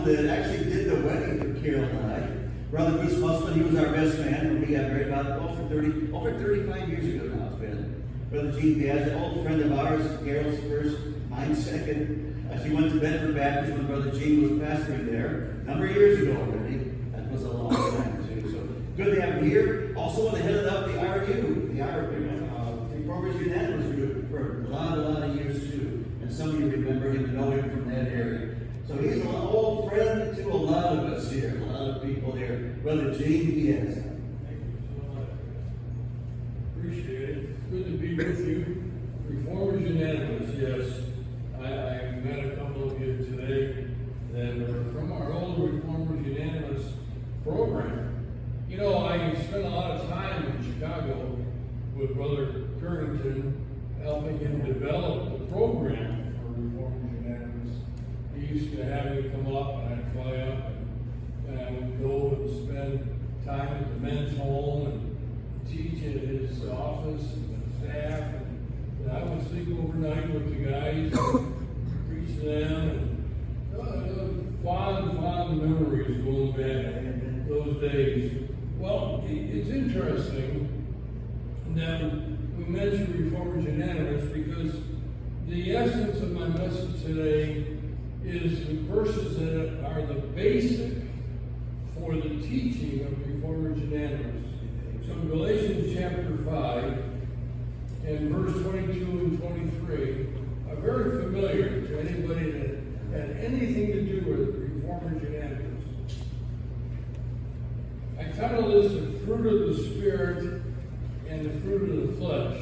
that actually did the wedding for Carol and I. Brother Bruce Musman, he was our best man when we got married about over 35 years ago now it's been. Brother Gene Diaz, an old friend of ours, Carol's first, mine second. She went to Bedford Baptist when Brother Gene was pastoring there a number of years ago already. That was a long time too. So good to have him here. Also want to head up the RU, the Reformers Unanimous group for a lot of years too. And some of you remember him and know him from that area. So he's an old friend to a lot of us here, a lot of people here. Brother Gene Diaz. Thank you so much. Appreciate it. Good to be with you. Reformers Unanimous, yes. I met a couple of you today that are from our old Reformers Unanimous program. You know, I spent a lot of time in Chicago with Brother Currington, helping him develop the program for Reformers Unanimous. He used to have me come up, and I'd fly up, and I would go and spend time at the men's home and teach at his office and the staff. And I would sleep overnight with the guys and preach to them. And fond memories going back those days. Well, it's interesting that we mentioned Reformers Unanimous because the essence of my message today is the verses that are the basic for the teaching of Reformers Unanimous. So in Galatians chapter 5 and verse 22 and 23 are very familiar to anybody that had anything to do with Reformers Unanimous. I title this the fruit of the Spirit and the fruit of the flesh.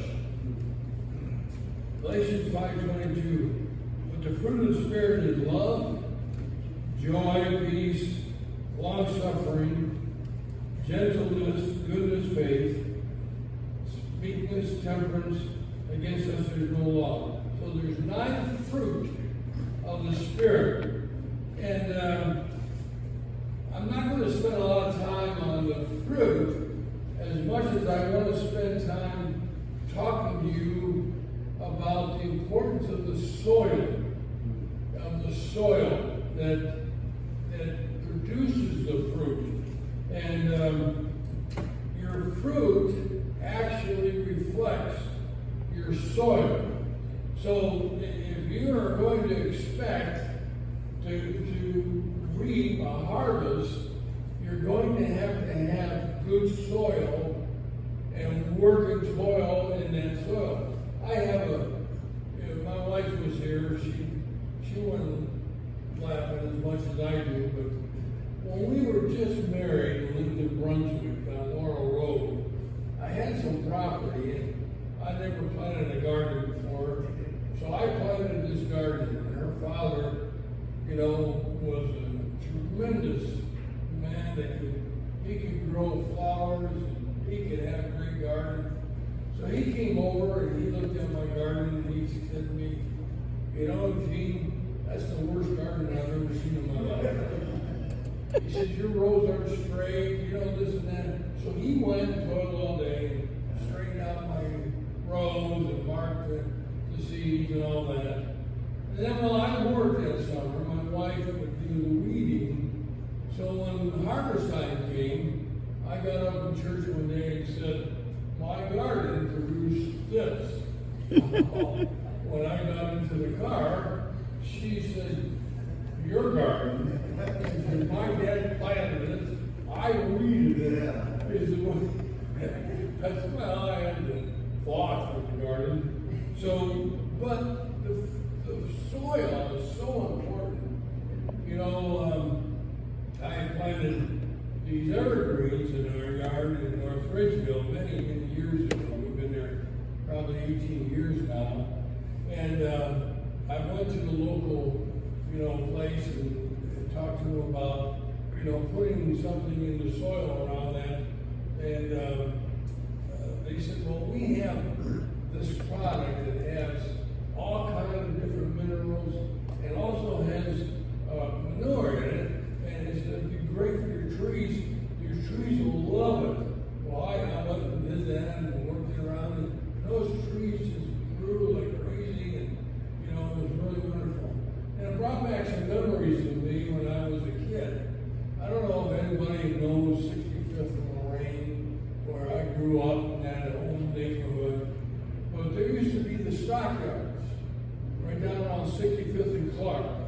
Galatians 5:22. But the fruit of the Spirit is love, joy, peace, long-suffering, gentleness, goodness, faith, meekness, temperance. Against us there is no law. So there's 9 fruit of the Spirit. And I'm not going to spend a lot of time on the fruit as much as I want to spend time talking to you about the importance of the soil that produces the fruit. And your fruit actually reflects your soil. So if you are going to expect to reap a harvest, you're going to have good soil and work and toil in that soil. I have my wife was here, she wouldn't laugh at as much as I do, but when we were just married and lived in Brunswick on Laurel Road, I had some property and I never planted a garden before, so I planted this garden. And her father, was a tremendous man that he could grow flowers and he could have a great garden. So he came over and he looked at my garden and he said to me, Gene, that's the worst garden I've ever seen in my life. He says, your rows aren't straight, this and that. So he went and toiled all day and straightened out my rows and marked the seeds and all that. And then while I worked that summer, my wife would do the weeding. So when harvest time came, I got up in church one day and said, my garden produced this. When I got into the car, she said, your garden, because my dad planted it, I weeded it. Well, I had the thought for the garden. So, but the soil is so important. I planted these evergreens in our yard in North Ridgeville many years ago. We've been there probably 18 years now. And I went to the local, place and talked to them about, putting something in the soil around that. And they said, well, we have this product that has all kinds of different minerals and also has manure in it. And it's going to be great for your trees. Your trees will love it. Well, I went and did that and worked around it. Those trees just grew like crazy, and it was really wonderful. And it brought back some memories of me when I was a everybody knows 65th and Lorraine, where I grew up in that old neighborhood. But there used to be the stockyards, right down around 65th and Clark.